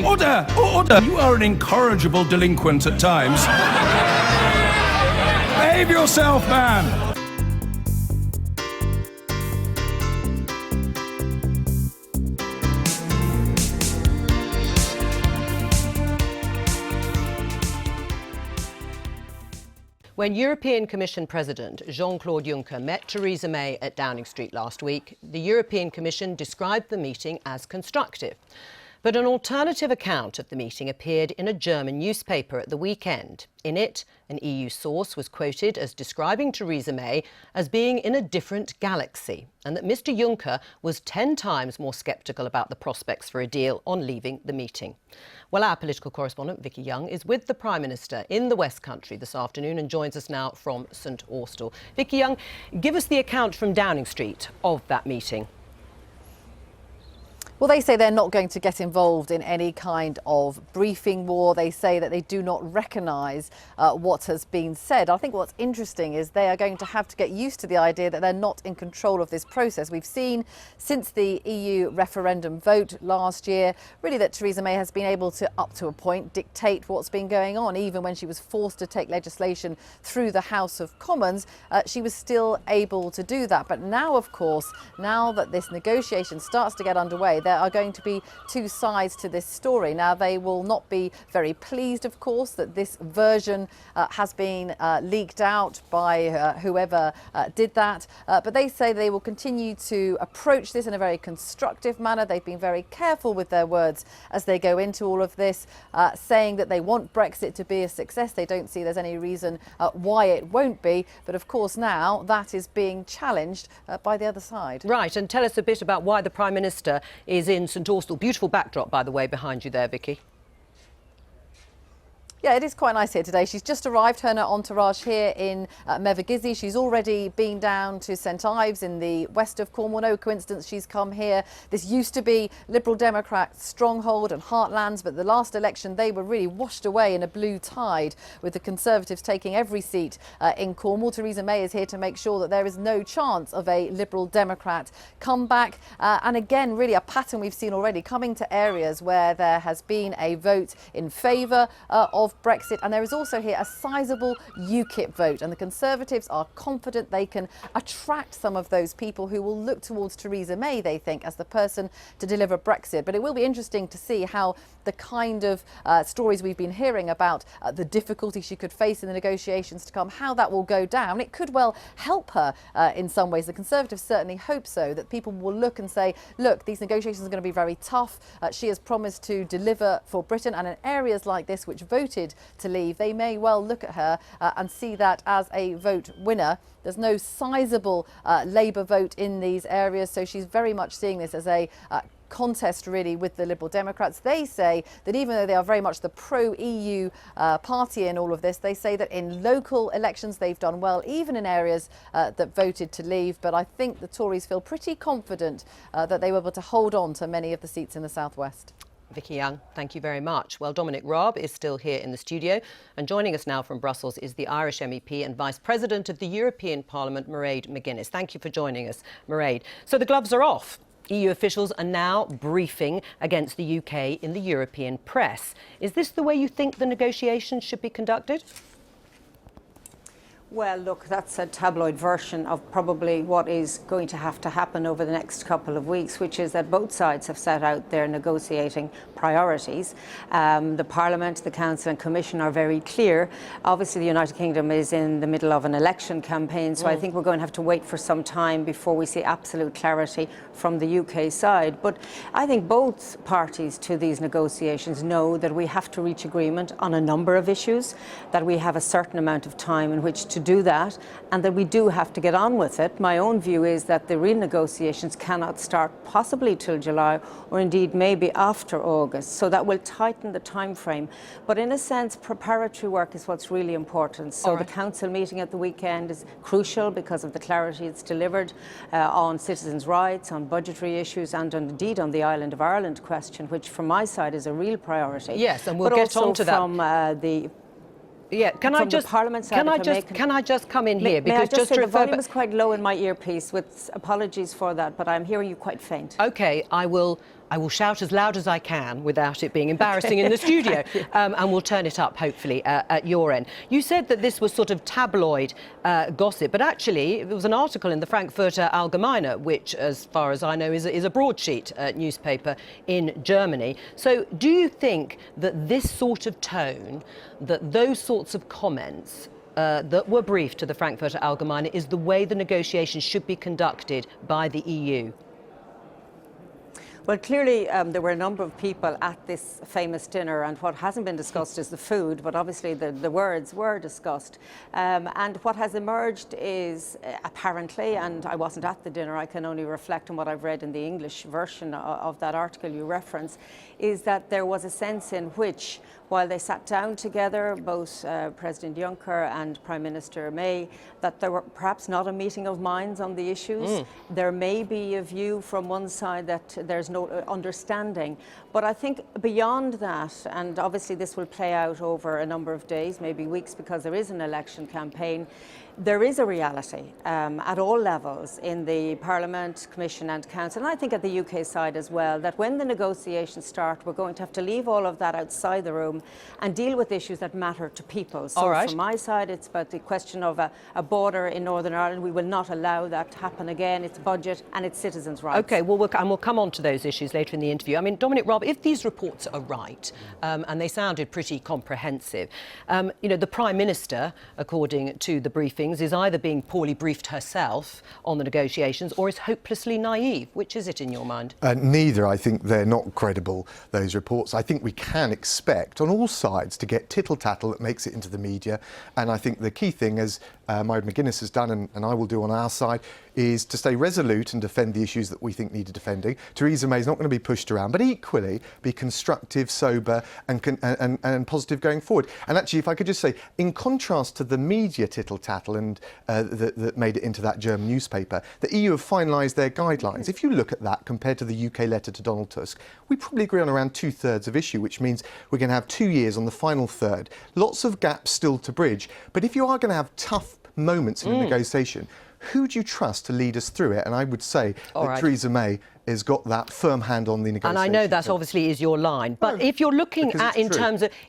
Order! Order! You are an incorrigible delinquent at times. Behave yourself, man! When European Commission President Jean-Claude Juncker met Theresa May at Downing Street last week, the European Commission described the meeting as constructive. But an alternative account of the meeting appeared in a German newspaper at the weekend. In it, an EU source was quoted as describing Theresa May as being in a different galaxy, and that Mr Juncker was 10 times more sceptical about the prospects for a deal on leaving the meeting. Well, our political correspondent, Vicky Young, is with the Prime Minister in the West Country this afternoon and joins us now from St Austell. Vicky Young, give us the account from Downing Street of that meeting. Well, they say they're not going to get involved in any kind of briefing war. They say that they do not recognise what has been said. I think what's interesting is they are going to have to get used to the idea that they're not in control of this process. We've seen since the EU referendum vote last year, really, that Theresa May has been able to, up to a point, dictate what's been going on. Even when she was forced to take legislation through the House of Commons, she was still able to do that. But now, of course, now that this negotiation starts to get underway, there are going to be two sides to this story. Now, they will not be very pleased, of course, that this version has been leaked out by whoever did that. But they say they will continue to approach this in a very constructive manner. They've been very careful with their words as they go into all of this, saying that they want Brexit to be a success. They don't see there's any reason why it won't be. But of course, now that is being challenged by the other side. Right, and tell us a bit about why the Prime Minister is in St Austell. Beautiful backdrop, by the way, behind you there, Vicky. Yeah, it is quite nice here today. She's just arrived, her and her entourage, here in Mevergizy. She's already been down to St Ives in the west of Cornwall. No coincidence she's come here. This used to be Liberal Democrat stronghold and heartlands, but the last election they were really washed away in a blue tide, with the Conservatives taking every seat in Cornwall. Theresa May is here to make sure that there is no chance of a Liberal Democrat comeback. And again, really a pattern we've seen already, coming to areas where there has been a vote in favour of Brexit, and there is also here a sizable UKIP vote, and the Conservatives are confident they can attract some of those people who will look towards Theresa May, they think, as the person to deliver Brexit. But it will be interesting to see how the kind of stories we've been hearing about the difficulty she could face in the negotiations to come, how that will go down. It could well help her in some ways. The Conservatives certainly hope so, that people will look and say, look, these negotiations are going to be very tough. She has promised to deliver for Britain, and in areas like this which voted to leave, they may well look at her and see that as a vote winner. There's no sizable Labour vote in these areas, so she's very much seeing this as a contest really with the Liberal Democrats. They say that even though they are very much the pro-EU party in all of this, they say that in local elections they've done well, even in areas that voted to leave. But I think the Tories feel pretty confident that they were able to hold on to many of the seats in the southwest. Vicky Young, thank you very much. Well, Dominic Raab is still here in the studio, and joining us now from Brussels is the Irish MEP and Vice President of the European Parliament, Mairead McGuinness. Thank you for joining us, Mairead. So the gloves are off. EU officials are now briefing against the UK in the European press. Is this the way you think the negotiations should be conducted? Well, look, that's a tabloid version of probably what is going to have to happen over the next couple of weeks, which is that both sides have set out their negotiating priorities. The Parliament, the Council and Commission are very clear. Obviously, the United Kingdom is in the middle of an election campaign, so I think we're going to have to wait for some time before we see absolute clarity from the UK side. But I think both parties to these negotiations know that we have to reach agreement on a number of issues, that we have a certain amount of time in which to do that, and that we do have to get on with it. My own view is that the real negotiations cannot start possibly till July, or indeed maybe after August, so that will tighten the time frame. But in a sense, preparatory work is what's really important. So the Council meeting at the weekend is crucial because of the clarity it's delivered on citizens' rights, on budgetary issues, and indeed on the island of Ireland question, which from my side is a real priority. Yes, and we'll get on to that. From the Yeah, can I just come in here? Because just the volume is quite low in my earpiece, with apologies for that, but I'm hearing you quite faint. OK, I will I will shout as loud as I can without it being embarrassing in the studio, and we'll turn it up, hopefully, at your end. You said that this was sort of tabloid gossip, but actually there was an article in the Frankfurter Allgemeine, which, as far as I know, is a broadsheet newspaper in Germany. So do you think that this sort of tone, that those sorts of comments that were briefed to the Frankfurter Allgemeine is the way the negotiations should be conducted by the EU? Well, clearly there were a number of people at this famous dinner, and what hasn't been discussed is the food, but obviously the words were discussed. And what has emerged is apparently, and I wasn't at the dinner, I can only reflect on what I've read in the English version of that article you reference, is that there was a sense in which, while they sat down together, both President Juncker and Prime Minister May, that there were perhaps not a meeting of minds on the issues. There may be a view from one side that there's no understanding. But I think beyond that, and obviously this will play out over a number of days, maybe weeks, because there is an election campaign, there is a reality at all levels in the Parliament, Commission and Council, and I think at the UK side as well, that when the negotiations start, we're going to have to leave all of that outside the room and deal with issues that matter to people. So from my side, it's about the question of a border in Northern Ireland. We will not allow that to happen again. It's budget and it's citizens' rights. OK, well, we'll come on to those issues later in the interview. I mean, Dominic Raab, if these reports are right, and they sounded pretty comprehensive, you know, the Prime Minister, according to the briefing, is either being poorly briefed herself on the negotiations or is hopelessly naive. Which is it in your mind? Neither. I think they're not credible, those reports. I think we can expect on all sides to get tittle-tattle that makes it into the media. And I think the key thing, as Mairead McGuinness has done and I will do on our side, is to stay resolute and defend the issues that we think need defending. Theresa May is not going to be pushed around, but equally be constructive, sober and positive going forward. And actually, if I could just say, in contrast to the media tittle-tattle and that made it into that German newspaper, the EU have finalised their guidelines. If you look at that compared to the UK letter to Donald Tusk, we probably agree on around 2/3 of issue, which means we're going to have 2 years on the final third. Lots of gaps still to bridge. But if you are going to have tough moments in a negotiation, who do you trust to lead us through it? And I would say that Theresa May has got that firm hand on the negotiation. And I know that obviously is your line, but if you're looking at,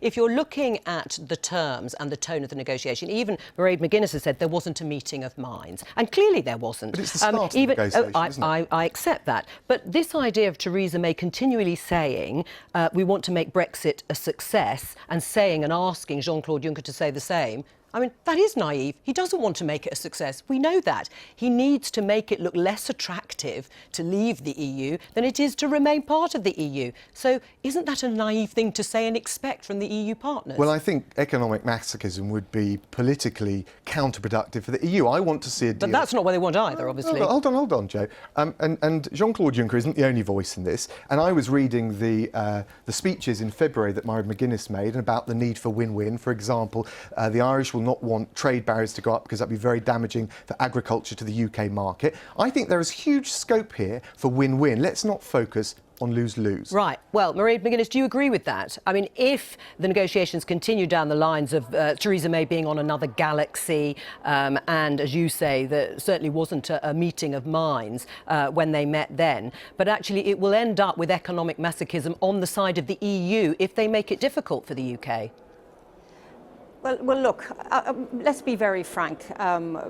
if you're looking at the terms and the tone of the negotiation, even Mairead McGuinness has said there wasn't a meeting of minds, and clearly there wasn't. But it's the start of the negotiation, isn't it? I accept that, but this idea of Theresa May continually saying we want to make Brexit a success and saying and asking Jean-Claude Juncker to say the same, I mean, that is naive. He doesn't want to make it a success. We know that. He needs to make it look less attractive to leave the EU than it is to remain part of the EU. So isn't that a naive thing to say and expect from the EU partners? Well, I think economic masochism would be politically counterproductive for the EU. I want to see a deal. But that's not what they want either, obviously. Hold on, Joe. And Jean-Claude Juncker isn't the only voice in this. And I was reading the speeches in February that Mairead McGuinness made about the need for win-win. For example, the Irish will not want trade barriers to go up because that'd be very damaging for agriculture to the UK market. I think there is huge scope here for win-win. Let's not focus on lose-lose. Right. Well, Mairead McGuinness, do you agree with that? I mean, if the negotiations continue down the lines of Theresa May being on another galaxy, and as you say, there certainly wasn't a meeting of minds when they met then, but actually it will end up with economic masochism on the side of the EU if they make it difficult for the UK. Well, look, let's be very frank.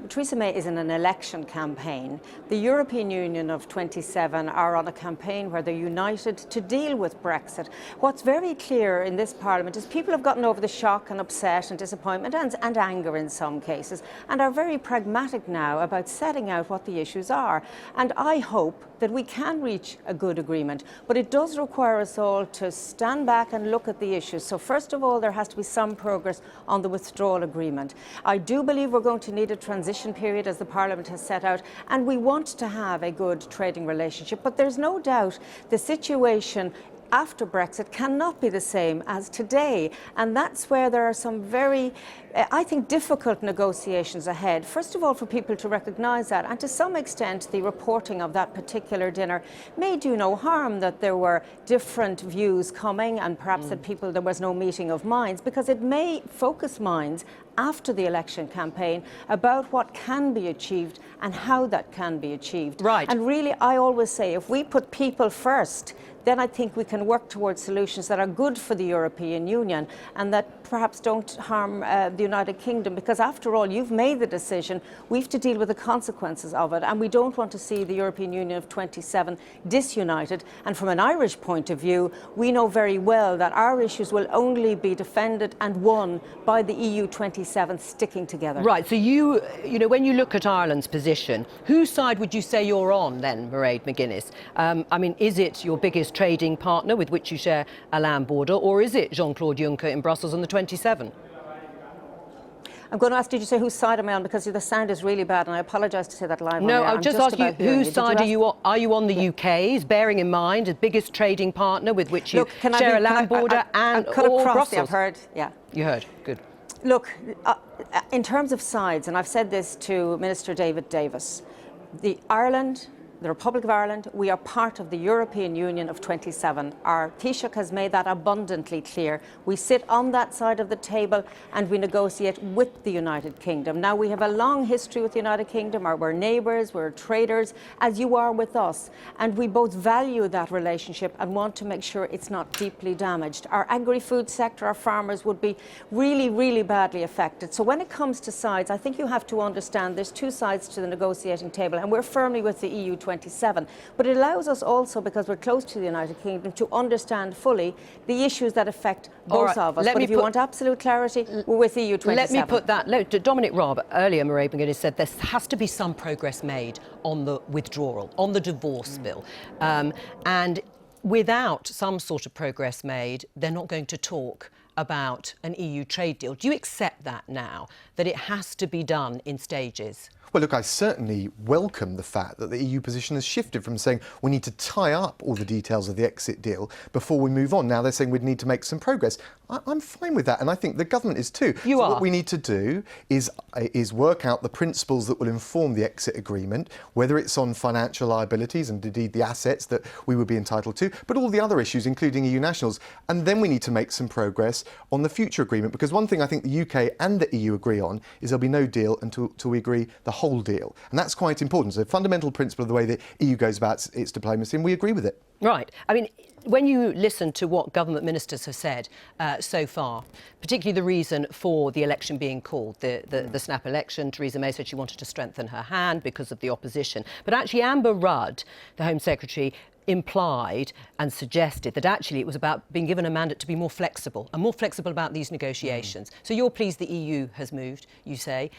Theresa May is in an election campaign. The European Union of 27 are on a campaign where they're united to deal with Brexit. What's very clear in this Parliament is people have gotten over the shock and upset and disappointment and anger in some cases, and are very pragmatic now about setting out what the issues are. And I hope that we can reach a good agreement, but it does require us all to stand back and look at the issues. So first of all, there has to be some progress on the withdrawal agreement. I do believe we're going to need a transition period, as the Parliament has set out, and we want to have a good trading relationship, but there's no doubt the situation after Brexit cannot be the same as today, and that's where there are some very, I think, difficult negotiations ahead. First of all, for people to recognise that, and to some extent the reporting of that particular dinner may do no harm, that there were different views coming and perhaps that there was no meeting of minds, because it may focus minds after the election campaign about what can be achieved and how that can be achieved. Right. And really, I always say, if we put people first, then I think we can work towards solutions that are good for the European Union and that perhaps don't harm the United Kingdom, because after all, you've made the decision. We have to deal with the consequences of it, and we don't want to see the European Union of 27 disunited. And from an Irish point of view, we know very well that our issues will only be defended and won by the EU 27 sticking together. Right, so you know, when you look at Ireland's position, whose side would you say you're on then, Mairead McGuinness? I mean, is it your biggest trading partner with which you share a land border, or is it Jean-Claude Juncker in Brussels on the 27? I'm going to ask, did you say whose side am I on? Because the sound is really bad, and I apologise to say that live. No, on air. I'll just ask you, whose side are you on? Are you on the UK's, bearing in mind the biggest trading partner with which you share a land border, and or Brussels? I've heard, yeah. You heard, good. Look, in terms of sides, and I've said this to Minister David Davis, the Republic of Ireland, we are part of the European Union of 27. Our Taoiseach has made that abundantly clear. We sit on that side of the table and we negotiate with the United Kingdom. Now, we have a long history with the United Kingdom. We're neighbours, we're traders, as you are with us. And we both value that relationship and want to make sure it's not deeply damaged. Our agri-food sector, our farmers would be really, really badly affected. So when it comes to sides, I think you have to understand there's two sides to the negotiating table, and we're firmly with the EU 27. But it allows us also, because we're close to the United Kingdom, to understand fully the issues that affect both of us. But if you want absolute clarity, we're with EU 27. Let me put that. Dominic Raab, earlier Mairead McGuinness said there has to be some progress made on the withdrawal, on the divorce bill. And without some sort of progress made, they're not going to talk about an EU trade deal. Do you accept that now, that it has to be done in stages? Well, look, I certainly welcome the fact that the EU position has shifted from saying we need to tie up all the details of the exit deal before we move on. Now they're saying we'd need to make some progress. I'm fine with that, and I think the government is too. You are. What we need to do is work out the principles that will inform the exit agreement, whether it's on financial liabilities and indeed the assets that we would be entitled to, but all the other issues, including EU nationals. And then we need to make some progress on the future agreement, because one thing I think the UK and the EU agree on is there'll be no deal until we agree the whole deal. And that's quite important. It's a fundamental principle of the way the EU goes about its diplomacy, and we agree with it. Right. I mean, when you listen to what government ministers have said so far, particularly the reason for the election being called, the snap election, Theresa May said she wanted to strengthen her hand because of the opposition. But actually Amber Rudd, the Home Secretary, implied and suggested that actually it was about being given a mandate to be more flexible about these negotiations. So you're pleased the EU has moved, you say.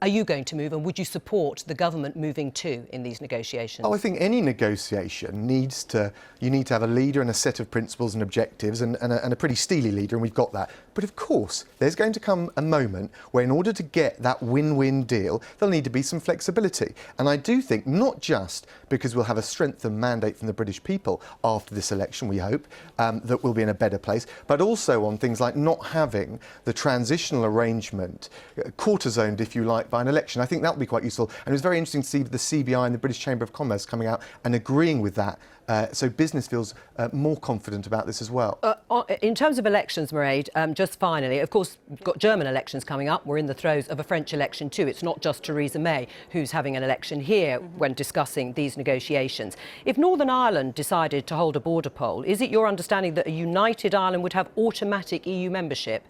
Are you going to move, and would you support the government moving too in these negotiations? Oh, I think any negotiation you need to have a leader and a set of principles and objectives, and a pretty steely leader, and we've got that. But of course, there's going to come a moment where in order to get that win-win deal, there'll need to be some flexibility. And I do think, not just because we'll have a strengthened mandate from the British people after this election, we hope, that we'll be in a better place, but also on things like not having the transitional arrangement quarter-zoned, if you like, by an election. I think that will be quite useful. And it was very interesting to see the CBI and the British Chamber of Commerce coming out and agreeing with that. So business feels more confident about this as well. In terms of elections, Mairead, just finally, of course, we've got German elections coming up. We're in the throes of a French election too. It's not just Theresa May who's having an election here when discussing these negotiations. If Northern Ireland decided to hold a border poll, is it your understanding that a united Ireland would have automatic EU membership?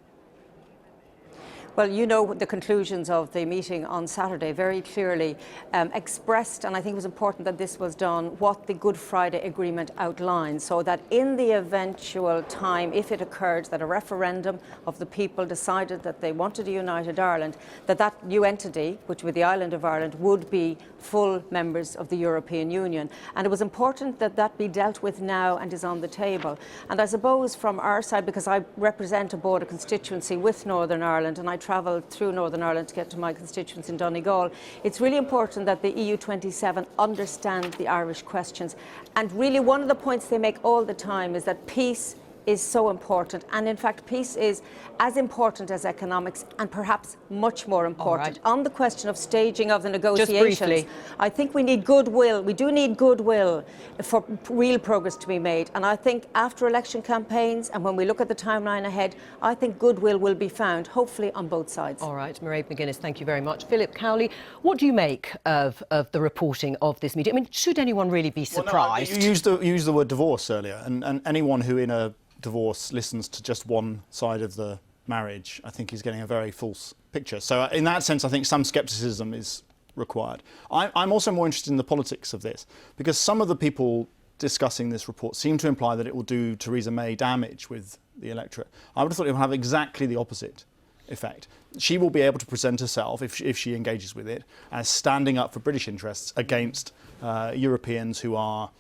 Well, you know, the conclusions of the meeting on Saturday very clearly expressed, and I think it was important that this was done, what the Good Friday Agreement outlines, so that in the eventual time, if it occurred that a referendum of the people decided that they wanted a united Ireland, that new entity, which would be the island of Ireland, would be full members of the European Union. And it was important that that be dealt with now and is on the table. And I suppose from our side, because I represent a border constituency with Northern Ireland, and I travelled through Northern Ireland to get to my constituents in Donegal, it's really important that the EU 27 understand the Irish questions. And really one of the points they make all the time is that peace is so important, and in fact peace is as important as economics, and perhaps much more important. On the question of staging of the negotiations, just briefly, I think we need goodwill. We do need goodwill for real progress to be made, and I think after election campaigns and when we look at the timeline ahead, I think goodwill will be found, hopefully on both sides. All right, Mairead McGuinness, thank you very much. Philip Cowley, what do you make of the reporting of this meeting? I mean, should anyone really be surprised? Well, no, you used the word divorce earlier, and anyone who in a divorce listens to just one side of the marriage, I think is getting a very false picture. So in that sense, I think some scepticism is required. I'm also more interested in the politics of this, because some of the people discussing this report seem to imply that it will do Theresa May damage with the electorate. I would have thought it would have exactly the opposite effect. She will be able to present herself, if she engages with it, as standing up for British interests against Europeans who are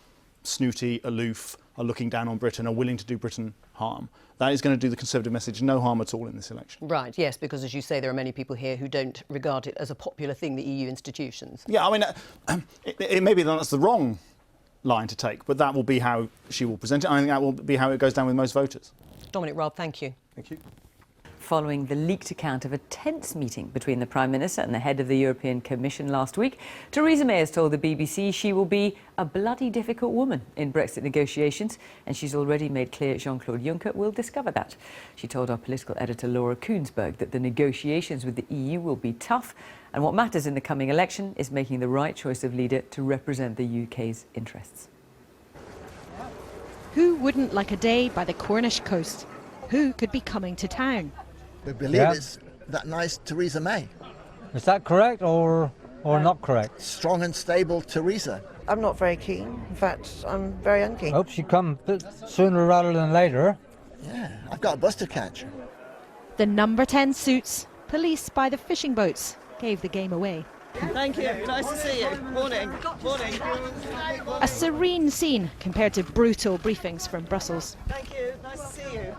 snooty, aloof, are looking down on Britain, are willing to do Britain harm. That is going to do the Conservative message no harm at all in this election. Right, yes, because as you say, there are many people here who don't regard it as a popular thing, the EU institutions. Yeah, I mean, it may be that that's the wrong line to take, but that will be how she will present it. I think that will be how it goes down with most voters. Dominic Raab, thank you. Thank you. Following the leaked account of a tense meeting between the Prime Minister and the head of the European Commission last week, Theresa May has told the BBC she will be a bloody difficult woman in Brexit negotiations, and she's already made clear Jean-Claude Juncker will discover that. She told our political editor Laura Koonsberg that the negotiations with the EU will be tough, and what matters in the coming election is making the right choice of leader to represent the UK's interests. Who wouldn't like a day by the Cornish coast? Who could be coming to town? We believe it's that nice Theresa May. Is that correct or not correct? Strong and stable Theresa. I'm not very keen. In fact, I'm very unkeen. I hope she comes sooner rather than later. Yeah, I've got a bus to catch. The number 10 suits, police by the fishing boats, gave the game away. Thank you. Nice to see you. Morning. Morning. A serene scene compared to brutal briefings from Brussels. Thank you. Nice to see you.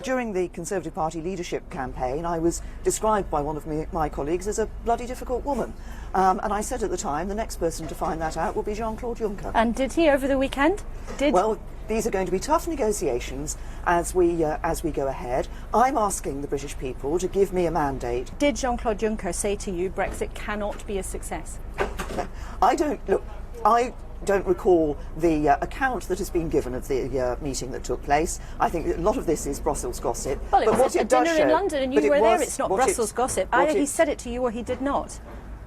During the Conservative Party leadership campaign, I was described by one of my colleagues as a bloody difficult woman. And I said at the time, the next person to find that out will be Jean-Claude Juncker. And did he over the weekend? Well, these are going to be tough negotiations as we go ahead. I'm asking the British people to give me a mandate. Did Jean-Claude Juncker say to you Brexit cannot be a success? I don't recall the account that has been given of the meeting that took place. I think a lot of this is Brussels gossip. Well, it was a dinner in London and you were there. It's not Brussels gossip. Either he said it to you or he did not.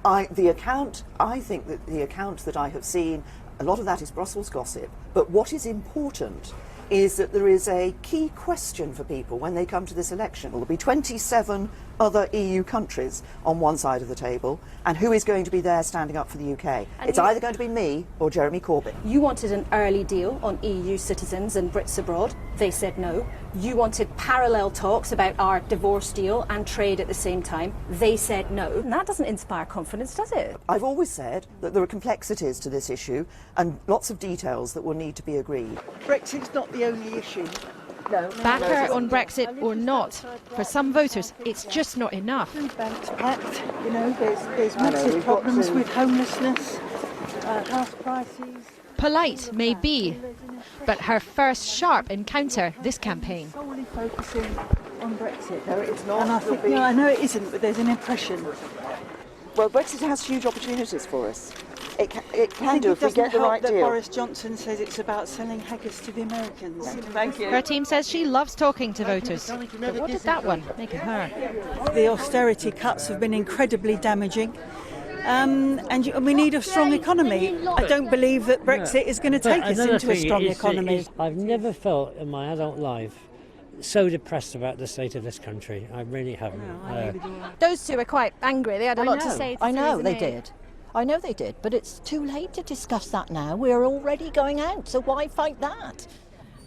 I think that the account that I have seen, a lot of that is Brussels gossip. But what is important is that there is a key question for people when they come to this election. Well, there'll be 27 other EU countries on one side of the table, and who is going to be there standing up for the UK? And it's either going to be me or Jeremy Corbyn. You wanted an early deal on EU citizens and Brits abroad. They said no. You wanted parallel talks about our divorce deal and trade at the same time. They said no. And that doesn't inspire confidence, does it? I've always said that there are complexities to this issue and lots of details that will need to be agreed. Brexit's not the only issue. Backer on Brexit or not, for some voters, it's just not enough. Banks packed, you know, there's massive problems with homelessness, house prices. Polite may be, but her first sharp encounter this campaign. Solely focusing on Brexit. No, it's not. And I think, no, I know it isn't, but there's an impression. Well, Brexit has huge opportunities for us. It can do if we get the right deal. Boris Johnson says it's about selling haggis to the Americans. Thank you. Her team says she loves talking to voters. But what did that one make of her? The austerity cuts have been incredibly damaging. And we need a strong economy. I don't believe that Brexit is going to take us into a strong economy. I've never felt in my adult life so depressed about the state of this country. I really haven't. Those two are quite angry. They had a lot to say. I know they did. I know they did, but it's too late to discuss that now. We're already going out, so why fight that?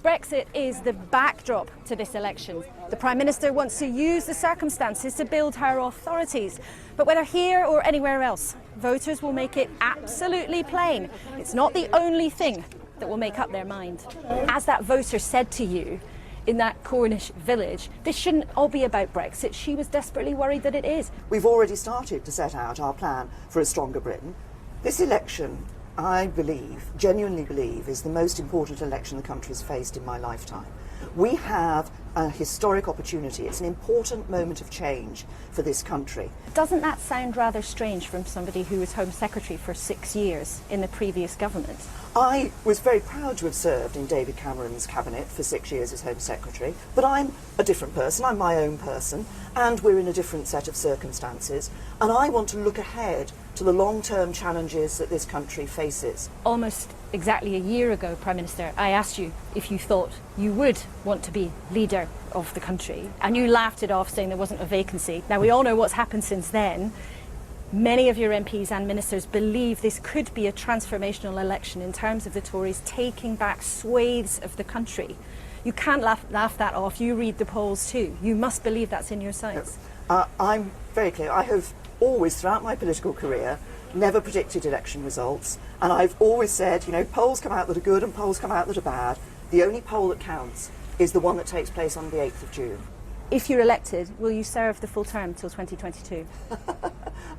Brexit is the backdrop to this election. The Prime Minister wants to use the circumstances to build her authorities. But whether here or anywhere else, voters will make it absolutely plain. It's not the only thing that will make up their mind. As that voter said to you in that Cornish village, this shouldn't all be about Brexit. She was desperately worried that it is. We've already started to set out our plan for a stronger Britain. This election, I believe, genuinely believe, is the most important election the country has faced in my lifetime. We have a historic opportunity. It's an important moment of change for this country. Doesn't that sound rather strange from somebody who was Home Secretary for 6 years in the previous government? I was very proud to have served in David Cameron's cabinet for 6 years as Home Secretary, but I'm a different person, I'm my own person, and we're in a different set of circumstances, and I want to look ahead to the long-term challenges that this country faces. Almost exactly a year ago, Prime Minister, I asked you if you thought you would want to be leader of the country, and you laughed it off saying there wasn't a vacancy. Now, we all know what's happened since then. Many of your MPs and ministers believe this could be a transformational election in terms of the Tories taking back swathes of the country. You can't laugh that off. You read the polls too. You must believe that's in your sights. I'm very clear. I have always, throughout my political career, never predicted election results, and I've always said, you know, polls come out that are good and polls come out that are bad. The only poll that counts is the one that takes place on the 8th of June. If you're elected, will you serve the full term till 2022?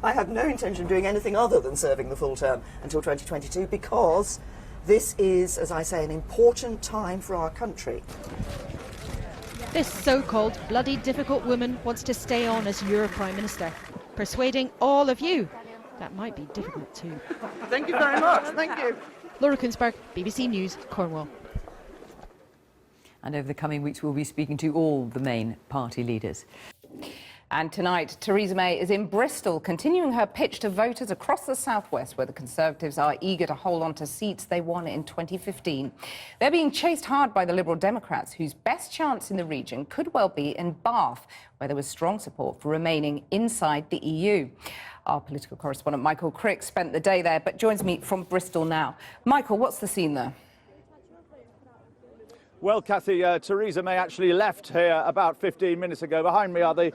I have no intention of doing anything other than serving the full term until 2022 because this is, as I say, an important time for our country. This so-called bloody difficult woman wants to stay on as your Prime Minister, persuading all of you that might be difficult too. Thank you very much. Thank you. Laura Kunsberg, BBC News, Cornwall. And over the coming weeks, we'll be speaking to all the main party leaders. And tonight, Theresa May is in Bristol, continuing her pitch to voters across the southwest, where the Conservatives are eager to hold on to seats they won in 2015. They're being chased hard by the Liberal Democrats, whose best chance in the region could well be in Bath, where there was strong support for remaining inside the EU. Our political correspondent Michael Crick spent the day there, but joins me from Bristol now. Michael, what's the scene there? Well, Cathy, Theresa May actually left here about 15 minutes ago. Behind me are the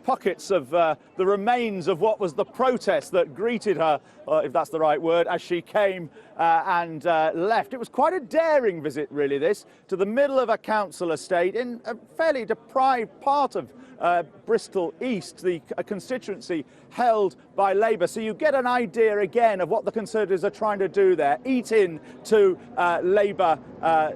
pockets of the remains of what was the protest that greeted her, if that's the right word, as she came and left. It was quite a daring visit, really, this, to the middle of a council estate in a fairly deprived part of Bristol East, a constituency held by Labour. So you get an idea again of what the Conservatives are trying to do there, eat into Labour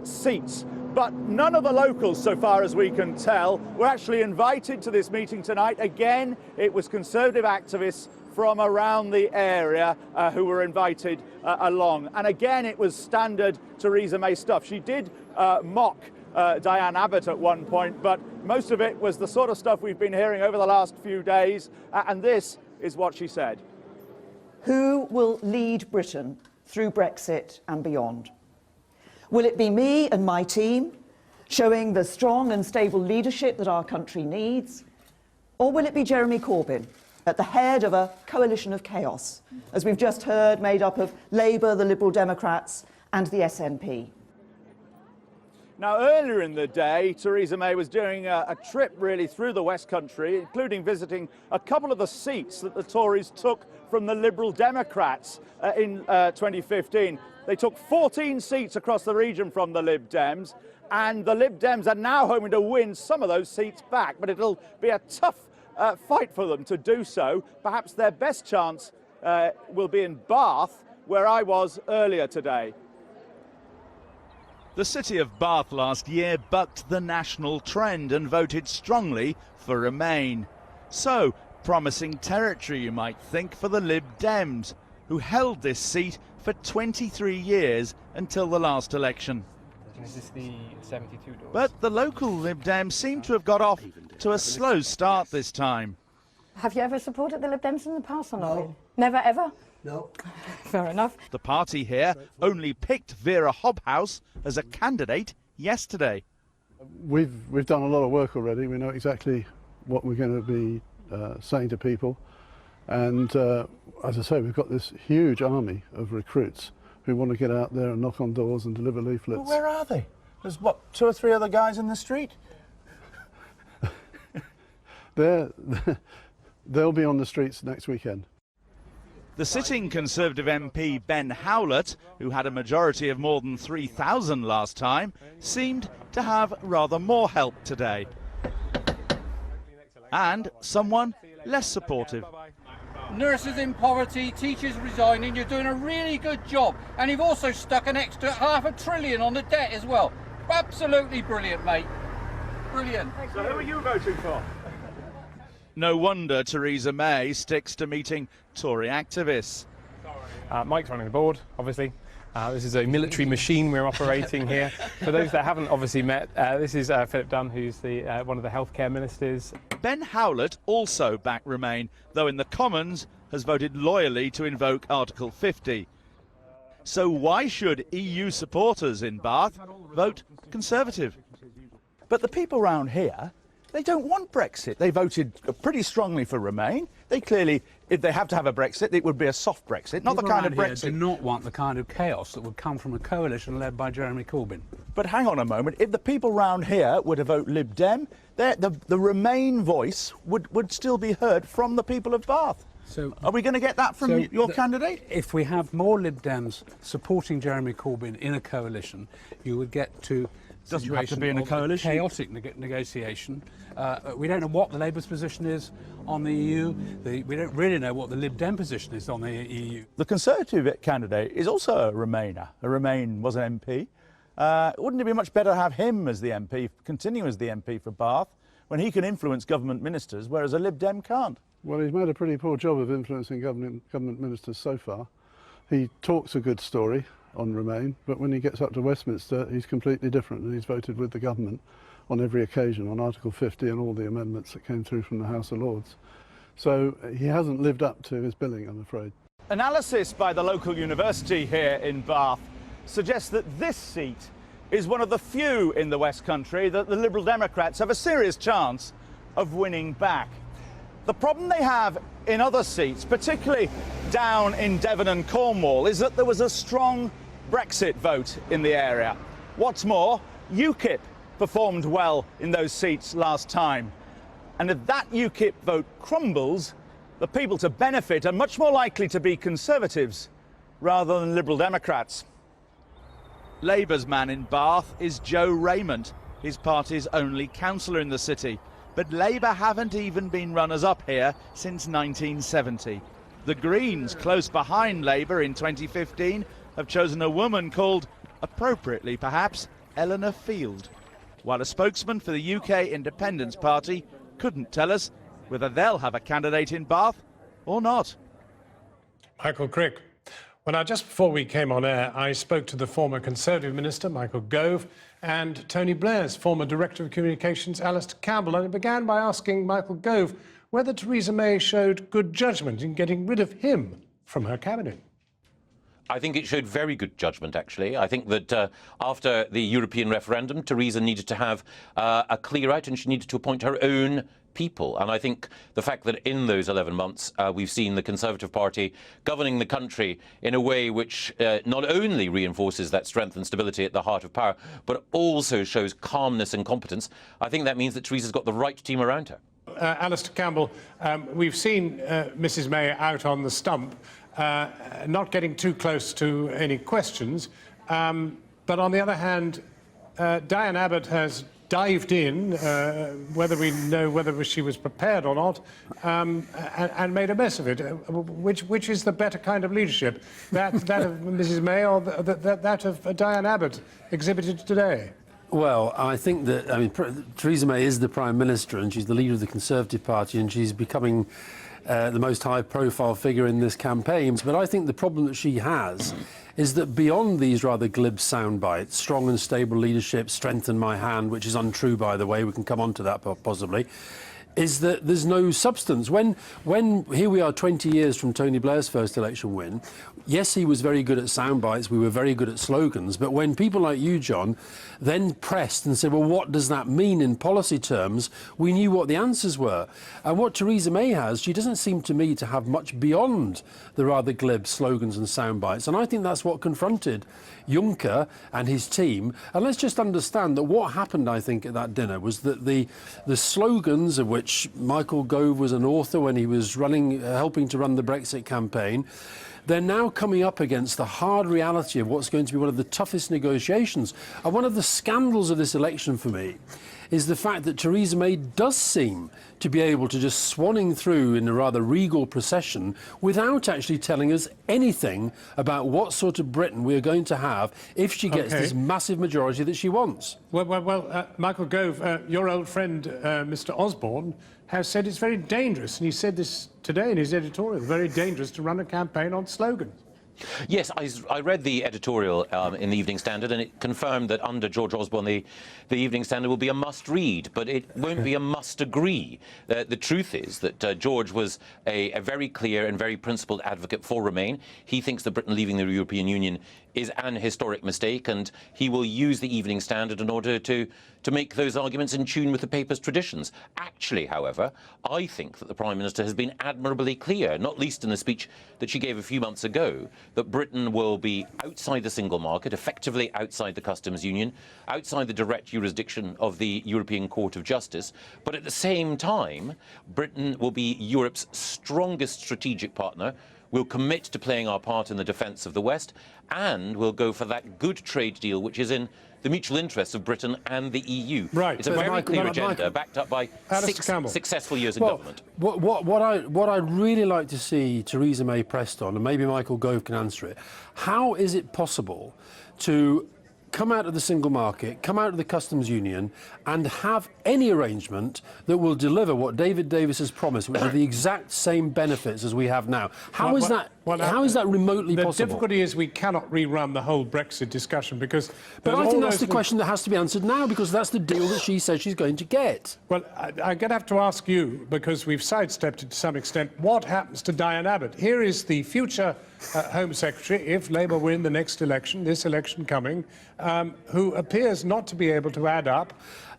seats. But none of the locals, so far as we can tell, were actually invited to this meeting tonight. Again, it was Conservative activists from around the area who were invited along. And again, it was standard Theresa May stuff. She did mock Diane Abbott at one point, but most of it was the sort of stuff we've been hearing over the last few days. And this is what she said. Who will lead Britain through Brexit and beyond? Will it be me and my team, showing the strong and stable leadership that our country needs? Or will it be Jeremy Corbyn, at the head of a coalition of chaos, as we've just heard, made up of Labour, the Liberal Democrats and the SNP? Now, earlier in the day, Theresa May was doing a trip really through the West Country, including visiting a couple of the seats that the Tories took from the Liberal Democrats in 2015. They took 14 seats across the region from the Lib Dems, and the Lib Dems are now hoping to win some of those seats back, but it'll be a tough fight for them to do so. Perhaps their best chance will be in Bath, where I was earlier today. The city of Bath last year bucked the national trend and voted strongly for Remain. So, promising territory, you might think, for the Lib Dems, who held this seat for 23 years until the last election. Is this the 72 doors? But the local Lib Dems seem to have got off to a slow start this time. Have you ever supported the Lib Dems in the past or not? No. Never ever? No. Fair enough. The party here only picked Vera Hobhouse as a candidate yesterday. We've done a lot of work already. We know exactly what we're going to be saying to people. And as I say, we've got this huge army of recruits who want to get out there and knock on doors and deliver leaflets. Well, where are they? There's, what, 2 or 3 other guys in the street? They'll be on the streets next weekend. The sitting Conservative MP Ben Howlett, who had a majority of more than 3,000 last time, seemed to have rather more help today. And someone less supportive. Nurses in poverty, teachers resigning, you're doing a really good job. And you've also stuck an extra £500 billion on the debt as well. Absolutely brilliant, mate. Brilliant. So who are you voting for? No wonder Theresa May sticks to meeting Tory activists. Mike's running the board, obviously. This is a military machine we're operating here. For those that haven't obviously met, this is Philip Dunn, who's one of the healthcare ministers. Ben Howlett also backed Remain, though in the Commons has voted loyally to invoke Article 50. So why should EU supporters in Bath vote Conservative? But the people round here, they don't want Brexit. They voted pretty strongly for Remain. They clearly, if they have to have a Brexit, it would be a soft Brexit, not the kind of Brexit. Do not want the kind of chaos that would come from a coalition led by Jeremy Corbyn. But hang on a moment, if the people round here were to vote Lib Dem, the Remain voice would still be heard from the people of Bath. So, are we going to get that from your candidate? If we have more Lib Dems supporting Jeremy Corbyn in a coalition, you would get to Doesn't have to be in a coalition. Chaotic negotiation. We don't know what the Labour's position is on the EU. We don't really know what the Lib Dem position is on the EU. The Conservative candidate is also a Remainer. A Remain was an MP. Wouldn't it be much better to have him as the MP, continue as the MP for Bath, when he can influence government ministers, whereas a Lib Dem can't? Well, he's made a pretty poor job of influencing government ministers so far. He talks a good story on Remain, but when he gets up to Westminster, he's completely different, and he's voted with the government on every occasion on Article 50 and all the amendments that came through from the House of Lords. So he hasn't lived up to his billing, I'm afraid. Analysis by the local university here in Bath suggests that this seat is one of the few in the West Country that the Liberal Democrats have a serious chance of winning back. The problem they have in other seats, particularly down in Devon and Cornwall, is that there was a strong Brexit vote in the area. What's more, UKIP performed well in those seats last time. And if that UKIP vote crumbles, the people to benefit are much more likely to be Conservatives rather than Liberal Democrats. Labour's man in Bath is Joe Raymond, his party's only councillor in the city. But Labour haven't even been runners-up here since 1970. The Greens, close behind Labour in 2015, have chosen a woman called, appropriately perhaps, Eleanor Field, while a spokesman for the UK Independence Party couldn't tell us whether they'll have a candidate in Bath or not. Michael Crick. Well, now, just before we came on air, I spoke to the former Conservative Minister, Michael Gove, and Tony Blair's former Director of Communications, Alistair Campbell. And I began by asking Michael Gove whether Theresa May showed good judgment in getting rid of him from her cabinet. I think it showed very good judgment, actually. I think that after the European referendum, Theresa needed to have a clear out, and she needed to appoint her own people. And I think the fact that in those 11 months we've seen the Conservative Party governing the country in a way which not only reinforces that strength and stability at the heart of power, but also shows calmness and competence, I think that means that Theresa's got the right team around her. Alistair Campbell, we've seen Mrs May out on the stump, not getting too close to any questions, but on the other hand, Diane Abbott has dived in, whether we know whether she was prepared or not, and made a mess of it. Which is the better kind of leadership, that of Mrs May or that of Diane Abbott exhibited today? Well, I think that, Theresa May is the Prime Minister and she's the leader of the Conservative Party, and she's becoming the most high-profile figure in this campaign. But I think the problem that she has is that beyond these rather glib sound bites, strong and stable leadership, strengthen my hand, which is untrue, by the way, we can come on to that possibly, is that there's no substance. When here we are 20 years from Tony Blair's first election win, yes, he was very good at sound bites, we were very good at slogans, but when people like you, John, then pressed and said, well, what does that mean in policy terms, we knew what the answers were. And what Theresa May has, she doesn't seem to me to have much beyond the rather glib slogans and sound bites. And I think that's what confronted Juncker and his team. And let's just understand that what happened, I think, at that dinner was that the slogans, of which Michael Gove was an author when he was helping to run the Brexit campaign, they're now coming up against the hard reality of what's going to be one of the toughest negotiations. And one of the scandals of this election for me is the fact that Theresa May does seem to be able to just swanning through in a rather regal procession without actually telling us anything about what sort of Britain we are going to have if she gets this massive majority that she wants. Well, Michael Gove, your old friend, Mr. Osborne, has said it's very dangerous, and he said this today in his editorial, very dangerous to run a campaign on slogans. Yes, I read the editorial in the Evening Standard, and it confirmed that under George Osborne the Evening Standard will be a must-read, but it won't be a must-agree. The truth is that George was a very clear and very principled advocate for Remain. He thinks that Britain leaving the European Union is an historic mistake, and he will use the Evening Standard in order to make those arguments in tune with the paper's traditions. Actually, however, I think that the Prime Minister has been admirably clear, not least in the speech that she gave a few months ago, that Britain will be outside the single market, effectively outside the customs union, outside the direct jurisdiction of the European Court of Justice, but at the same time, Britain will be Europe's strongest strategic partner, we'll commit to playing our part in the defence of the West, and we'll go for that good trade deal which is in the mutual interests of Britain and the EU. Right. It's a very clear agenda, backed up by 6 successful years in government. What I'd really like to see Theresa May pressed on, and maybe Michael Gove can answer it, how is it possible to come out of the single market, come out of the customs union, and have any arrangement that will deliver what David Davis has promised, which are the exact same benefits as we have now? How is that remotely possible? The difficulty is we cannot rerun the whole Brexit discussion because... But I think that's the question that has to be answered now, because that's the deal that she says she's going to get. Well, I'm going to have to ask you, because we've sidestepped it to some extent, what happens to Diane Abbott? Here is the future Home Secretary, if Labour win the next election, this election coming, who appears not to be able to add up.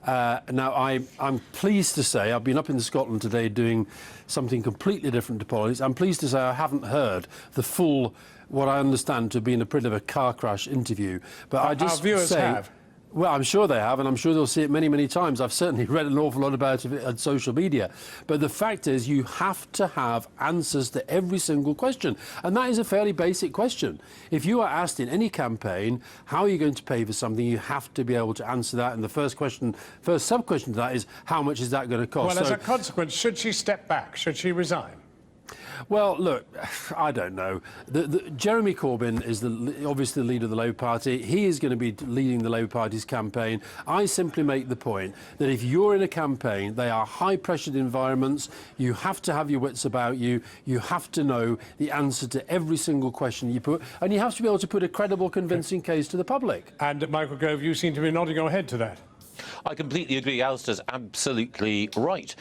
Now, I'm pleased to say, I've been up in Scotland today doing something completely different to politics. I'm pleased to say I haven't heard the full, what I understand to have been a bit of a car crash interview. But I just our viewers have. Well, I'm sure they have, and I'm sure they'll see it many, many times. I've certainly read an awful lot about it on social media. But the fact is, you have to have answers to every single question. And that is a fairly basic question. If you are asked in any campaign, how are you going to pay for something, you have to be able to answer that. And the first sub-question to that is, how much is that going to cost? Well, as a consequence, should she step back? Should she resign? Well, look, I don't know. Jeremy Corbyn is obviously the leader of the Labour Party. He is going to be leading the Labour Party's campaign. I simply make the point that if you're in a campaign, they are high-pressured environments. You have to have your wits about you. You have to know the answer to every single question you put, and you have to be able to put a credible, convincing case to the public. And, Michael Gove, you seem to be nodding your head to that. I completely agree. Alistair's absolutely right.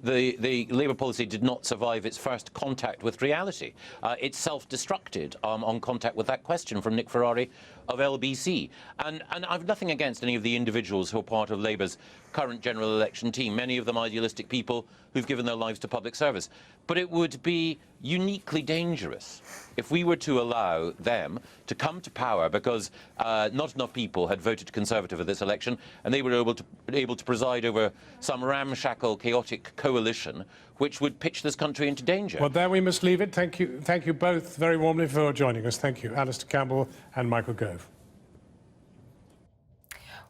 The Labour policy did not survive its first contact with reality. It self-destructed on contact with that question from Nick Ferrari of LBC. And I've nothing against any of the individuals who are part of Labour's current general election team, many of them idealistic people who've given their lives to public service. But it would be uniquely dangerous if we were to allow them to come to power because not enough people had voted Conservative at this election, and they were able to preside over some ramshackle, chaotic coalition which would pitch this country into danger. Well, there we must leave it. Thank you both very warmly for joining us. Thank you, Alistair Campbell and Michael Gove.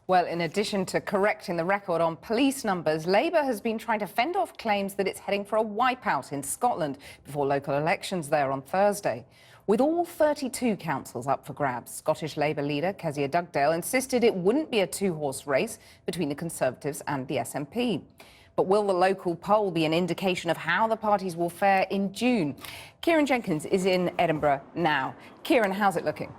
Well, in addition to correcting the record on police numbers, Labour has been trying to fend off claims that it's heading for a wipeout in Scotland before local elections there on Thursday. With all 32 councils up for grabs, Scottish Labour leader Kezia Dugdale insisted it wouldn't be a two-horse race between the Conservatives and the SNP. But will the local poll be an indication of how the parties will fare in June? Kieran Jenkins is in Edinburgh now. Kieran, how's it looking?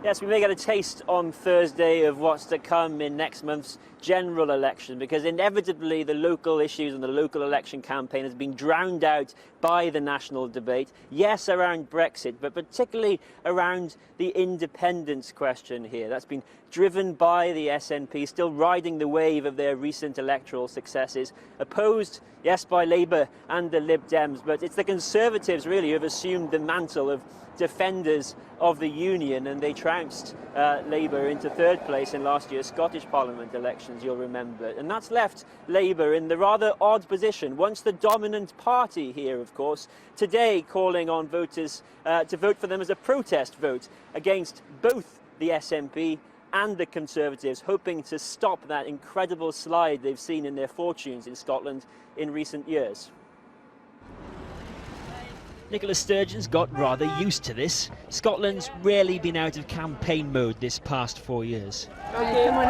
Yes, we may get a taste on Thursday of what's to come in next month's general election, because inevitably the local issues and the local election campaign has been drowned out by the national debate. Yes, around Brexit, but particularly around the independence question here. That's been driven by the SNP, still riding the wave of their recent electoral successes, opposed, yes, by Labour and the Lib Dems, but it's the Conservatives really who have assumed the mantle of defenders of the Union, and they trounced Labour into third place in last year's Scottish Parliament elections, you'll remember. And that's left Labour in the rather odd position, once the dominant party here, of course, today calling on voters to vote for them as a protest vote against both the SNP and the Conservatives, hoping to stop that incredible slide they've seen in their fortunes in Scotland in recent years. Nicola Sturgeon's got rather used to this. Scotland's rarely been out of campaign mode this past 4 years. Come on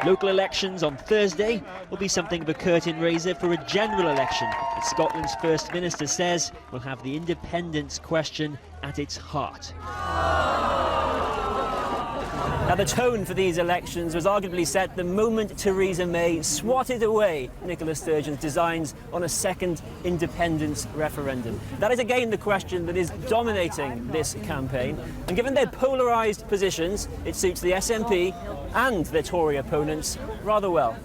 in. Local elections on Thursday will be something of a curtain raiser for a general election that Scotland's First Minister says will have the independence question at its heart. Now, the tone for these elections was arguably set the moment Theresa May swatted away Nicola Sturgeon's designs on a second independence referendum. That is again the question that is dominating this campaign, and given their polarised positions, it suits the SNP and their Tory opponents rather well.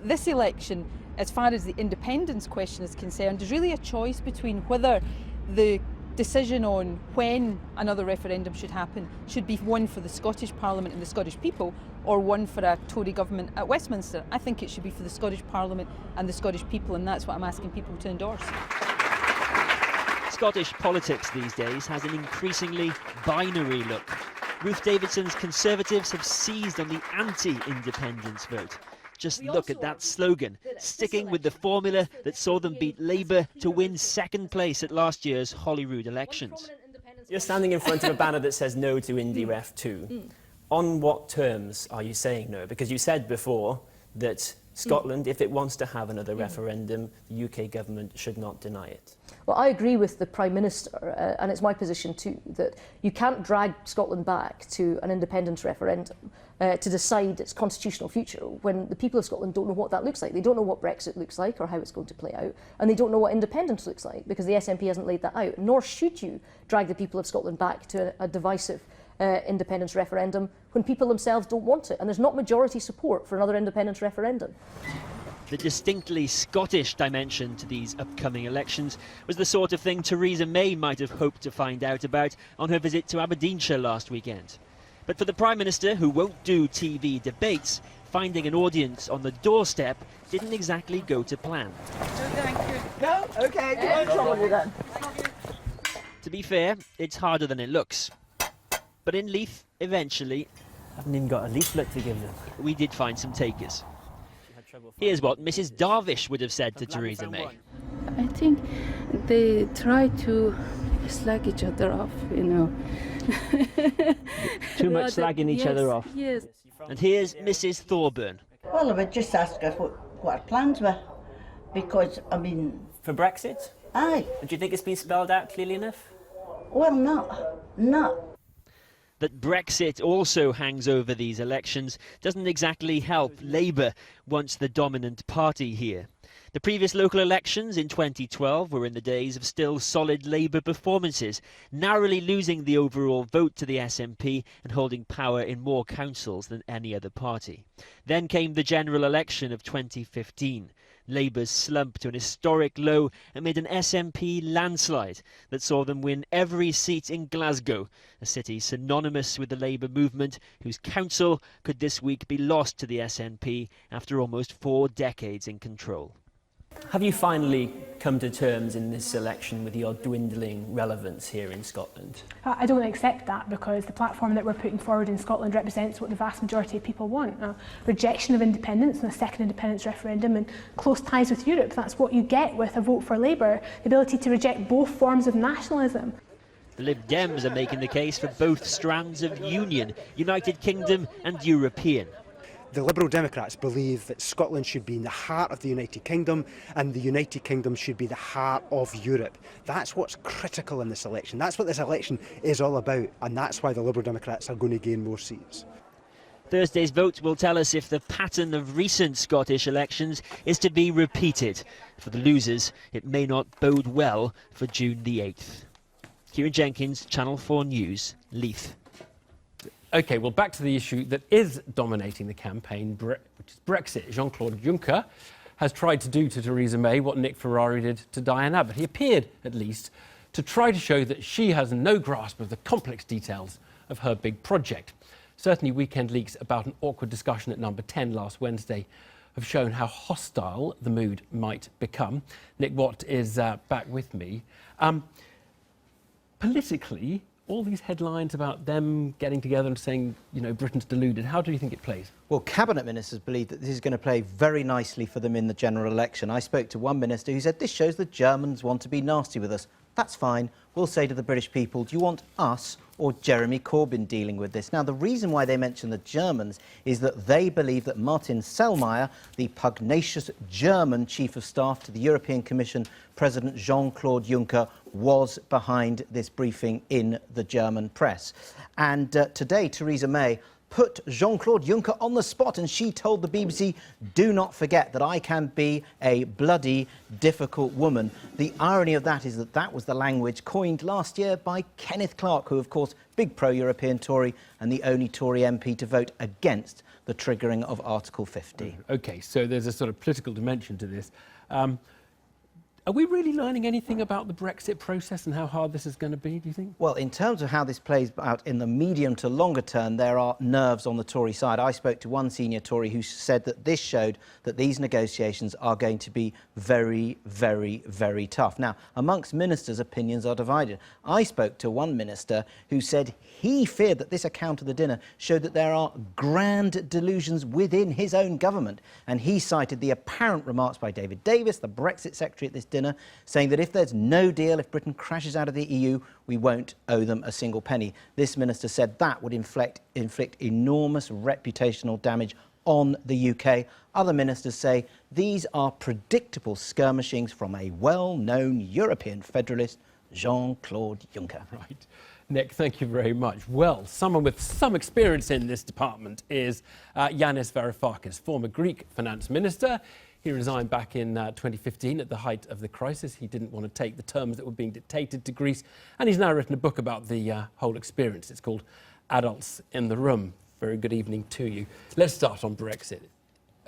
This election, as far as the independence question is concerned, is really a choice between whether the decision on when another referendum should happen should be one for the Scottish Parliament and the Scottish people, or one for a Tory government at Westminster. I think it should be for the Scottish Parliament and the Scottish people, and that's what I'm asking people to endorse. Scottish politics these days has an increasingly binary look. Ruth Davidson's Conservatives have seized on the anti-independence vote. Just look at that slogan, sticking with the formula that saw them beat Labour to win second place at last year's Holyrood elections. You're standing in front of a banner that says no to Indy Ref 2. On what terms are you saying no? Because you said before that Scotland, if it wants to have another referendum, the UK government should not deny it. Well, I agree with the Prime Minister, and it's my position too, that you can't drag Scotland back to an independence referendum to decide its constitutional future when the people of Scotland don't know what that looks like. They don't know what Brexit looks like or how it's going to play out, and they don't know what independence looks like because the SNP hasn't laid that out. Nor should you drag the people of Scotland back to a divisive independence referendum when people themselves don't want it, and there's not majority support for another independence referendum. The distinctly Scottish dimension to these upcoming elections was the sort of thing Theresa May might have hoped to find out about on her visit to Aberdeenshire last weekend. But for the Prime Minister, who won't do TV debates, finding an audience on the doorstep didn't exactly go to plan. No? OK, go on, trouble you then. To be fair, it's harder than it looks. But in Leith, eventually, I haven't even got a leaflet to give them, we did find some takers. Here's what Mrs. Darvish would have said to Theresa May. I think they try to slag each other off, you know. Too much slagging each other off. Yes. And here's Mrs. Thorburn. Well, I would just ask her what her plans were, because, I mean... For Brexit? Aye. Do you think it's been spelled out clearly enough? Well, not. That Brexit also hangs over these elections doesn't exactly help Labour, once the dominant party here. The previous local elections in 2012 were in the days of still solid Labour performances, narrowly losing the overall vote to the SNP and holding power in more councils than any other party. Then came the general election of 2015. Labour's slump to an historic low amid an SNP landslide that saw them win every seat in Glasgow, a city synonymous with the Labour movement, whose council could this week be lost to the SNP after almost 4 decades in control. Have you finally come to terms in this election with your dwindling relevance here in Scotland? I don't accept that, because the platform that we're putting forward in Scotland represents what the vast majority of people want. Rejection of independence and a second independence referendum and close ties with Europe. That's what you get with a vote for Labour, the ability to reject both forms of nationalism. The Lib Dems are making the case for both strands of union, United Kingdom and European. The Liberal Democrats believe that Scotland should be in the heart of the United Kingdom and the United Kingdom should be the heart of Europe. That's what's critical in this election. That's what this election is all about, and that's why the Liberal Democrats are going to gain more seats. Thursday's vote will tell us if the pattern of recent Scottish elections is to be repeated. For the losers, it may not bode well for June the 8th. Kieran Jenkins, Channel 4 News, Leith. OK, well, back to the issue that is dominating the campaign, which is Brexit. Jean-Claude Juncker has tried to do to Theresa May what Nick Ferrari did to Diane Abbott. He appeared, at least, to try to show that she has no grasp of the complex details of her big project. Certainly, weekend leaks about an awkward discussion at Number 10 last Wednesday have shown how hostile the mood might become. Nick Watt is back with me. Politically, all these headlines about them getting together and saying, you know, Britain's deluded, how do you think it plays? Well, cabinet ministers believe that this is going to play very nicely for them in the general election. I spoke to one minister who said this shows the Germans want to be nasty with us. That's fine. We'll say to the British people, do you want us or Jeremy Corbyn dealing with this? Now, the reason why they mention the Germans is that they believe that Martin Selmayr, the pugnacious German chief of staff to the European Commission President Jean-Claude Juncker, was behind this briefing in the German press. And today, Theresa May put Jean-Claude Juncker on the spot, and she told the BBC, do not forget that I can be a bloody difficult woman. The irony of that is that that was the language coined last year by Kenneth Clarke, who, of course, big pro-European Tory and the only Tory MP to vote against the triggering of Article 50. OK, so there's a sort of political dimension to this. Are we really learning anything about the Brexit process and how hard this is going to be, do you think? Well, in terms of how this plays out in the medium to longer term, there are nerves on the Tory side. I spoke to one senior Tory who said that this showed that these negotiations are going to be very, very, very tough. Now, amongst ministers, opinions are divided. I spoke to one minister who said he feared that this account of the dinner showed that there are grand delusions within his own government. And he cited the apparent remarks by David Davis, the Brexit secretary at this dinner, saying that if there's no deal, if Britain crashes out of the EU, we won't owe them a single penny. This minister said that would inflict enormous reputational damage on the UK. Other ministers say these are predictable skirmishings from a well-known European federalist, Jean-Claude Juncker. Right. Nick, thank you very much. Well, someone with some experience in this department is Yanis Varoufakis, former Greek finance minister. He resigned back in 2015 at the height of the crisis. He didn't want to take the terms that were being dictated to Greece, and he's now written a book about the whole experience. It's called Adults in the Room. Very good evening to you. Let's start on Brexit.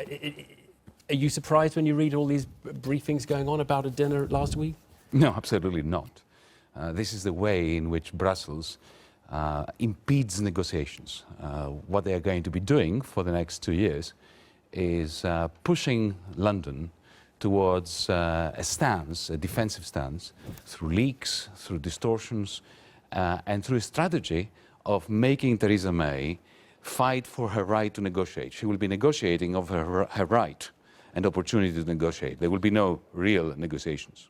Are you surprised when you read all these briefings going on about a dinner last week? No, absolutely not. This is the way in which Brussels impedes negotiations. What they are going to be doing for the next 2 years is pushing London towards a stance, a defensive stance, through leaks, through distortions, and through a strategy of making Theresa May fight for her right to negotiate. She will be negotiating of her right and opportunity to negotiate. There will be no real negotiations.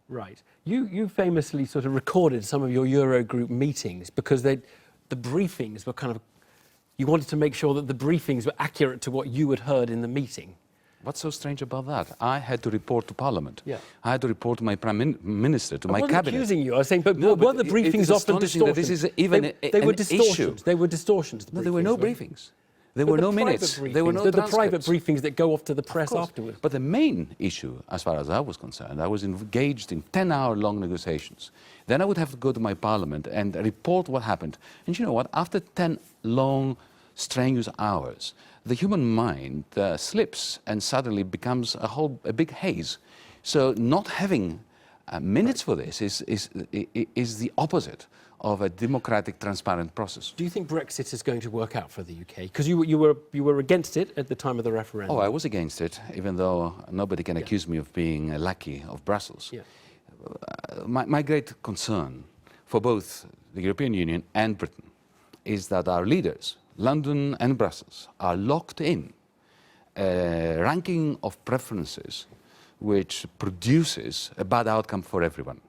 Right. You famously sort of recorded some of your Eurogroup meetings because the briefings were kind of, you wanted to make sure that the briefings were accurate to what you had heard in the meeting. What's so strange about that? I had to report to Parliament. Yeah. I had to report to my Prime Minister, to my cabinet. I wasn't accusing you. I was saying, but no, were the briefings often distortions? This is even they were an distortions. issue. They were distortions. No, there were no briefings. There were no minutes. There were no the private briefings that go off to the press afterwards. But the main issue, as far as I was concerned, I was engaged in 10-hour-long negotiations. Then I would have to go to my Parliament and report what happened. And you know what? After 10 long, strenuous hours, the human mind slips and suddenly becomes a big haze. So not having minutes for this is the opposite of a democratic, transparent process. Do you think Brexit is going to work out for the UK? Because you were against it at the time of the referendum. Oh, I was against it, even though nobody can accuse me of being a lackey of Brussels. Yeah. My great concern for both the European Union and Britain is that our leaders, London and Brussels, are locked in a ranking of preferences which produces a bad outcome for everyone.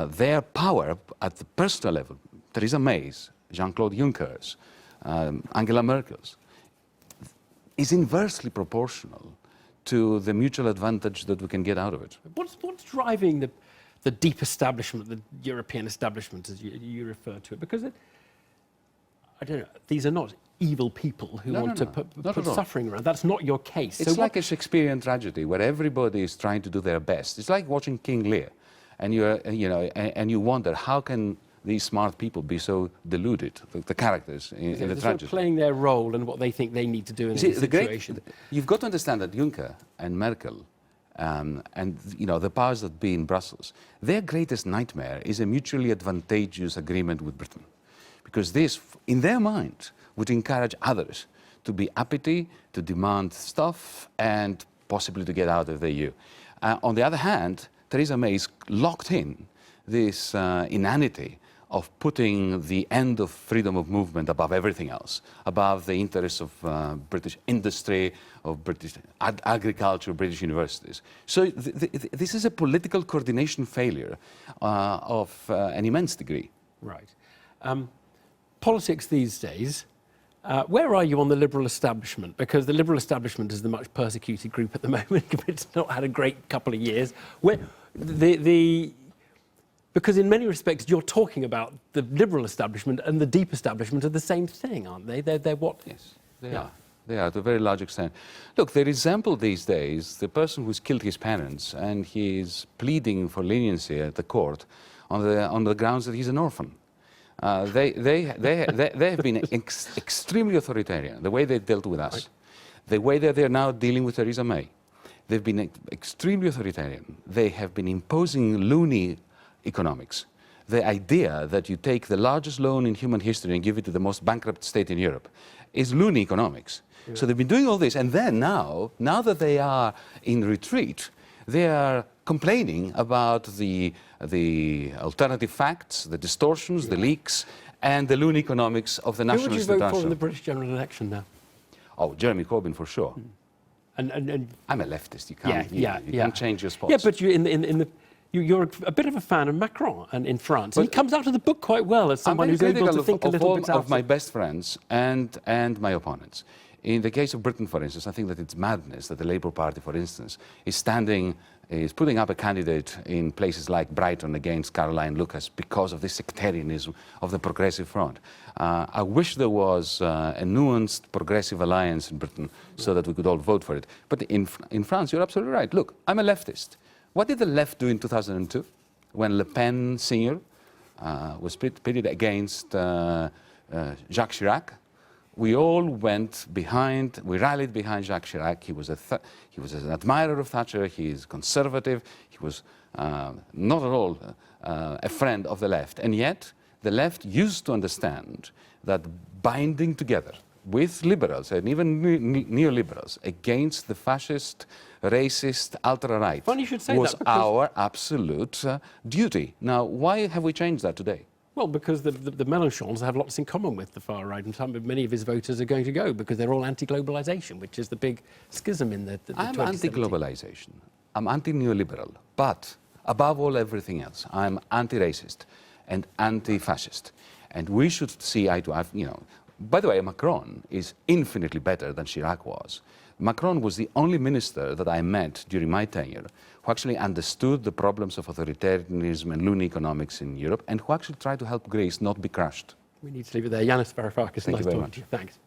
Their power at the personal level, Theresa May's, Jean-Claude Juncker's, Angela Merkel's, is inversely proportional to the mutual advantage that we can get out of it. What's driving the deep establishment, the European establishment, as you refer to it? Because I don't know, these are not evil people who want to put suffering around. That's not your case. It's like a Shakespearean tragedy where everybody is trying to do their best. It's like watching King Lear. And you wonder, how can these smart people be so deluded, the characters in the tragedy? Playing their role and what they think they need to do in this situation. You've got to understand that Juncker and Merkel and the powers that be in Brussels, their greatest nightmare is a mutually advantageous agreement with Britain. Because this, in their mind, would encourage others to be uppity, to demand stuff, and possibly to get out of the EU. On the other hand, Theresa May is locked in this inanity of putting the end of freedom of movement above everything else, above the interests of British industry, of British agriculture, British universities. So this is a political coordination failure of an immense degree. Right. Politics these days, where are you on the Liberal establishment? Because the Liberal establishment is the much persecuted group at the moment. It's not had a great couple of years. Where because in many respects, you're talking about the Liberal establishment and the deep establishment are the same thing, aren't they? They're what? Yes, they are. They are, to a very large extent. Look, they resemble these days the person who's killed his parents and he is pleading for leniency at the court on the grounds that he's an orphan. They have been extremely authoritarian, the way they dealt with us, the way that they're now dealing with Theresa May. They've been extremely authoritarian. They have been imposing loony economics. The idea that you take the largest loan in human history and give it to the most bankrupt state in Europe is loony economics. Yeah. So they've been doing all this, and then now that they are in retreat, they are complaining about the alternative facts, the distortions, the leaks, and the loony economics of the nationalist Who would you vote for in the British general election now? Oh, Jeremy Corbyn for sure. And I'm a leftist. You can't change your spots. Yeah, but you're a bit of a fan of Macron and in France. And he comes out of the book quite well as someone who's able to think a little bit outside. Of my best friends and my opponents. In the case of Britain, for instance, I think that it's madness that the Labour Party, for instance, is putting up a candidate in places like Brighton against Caroline Lucas because of this sectarianism of the Progressive Front. I wish there was a nuanced progressive alliance in Britain so that we could all vote for it. But in France, you're absolutely right. Look, I'm a leftist. What did the left do in 2002 when Le Pen Senior was pitted against Jacques Chirac? We all went behind, we rallied behind Jacques Chirac. He was an admirer of Thatcher, he is conservative, he was not at all a friend of the left. And yet, the left used to understand that binding together with liberals and even neoliberals against the fascist, racist, ultra-right was our absolute duty. Now, why have we changed that today? Well, because the Mélenchons have lots in common with the far right, and many of his voters are going to go because they're all anti-globalisation, which is the big schism in the I'm anti-globalisation. I'm anti-neoliberal. But above all everything else, I'm anti-racist and anti-fascist. And we should see eye to eye, By the way, Macron is infinitely better than Chirac was. Macron was the only minister that I met during my tenure who actually understood the problems of authoritarianism and loony economics in Europe and who actually tried to help Greece not be crushed. We need to leave it there. Yanis Varoufakis, Thank you very talking much. to you. Thanks.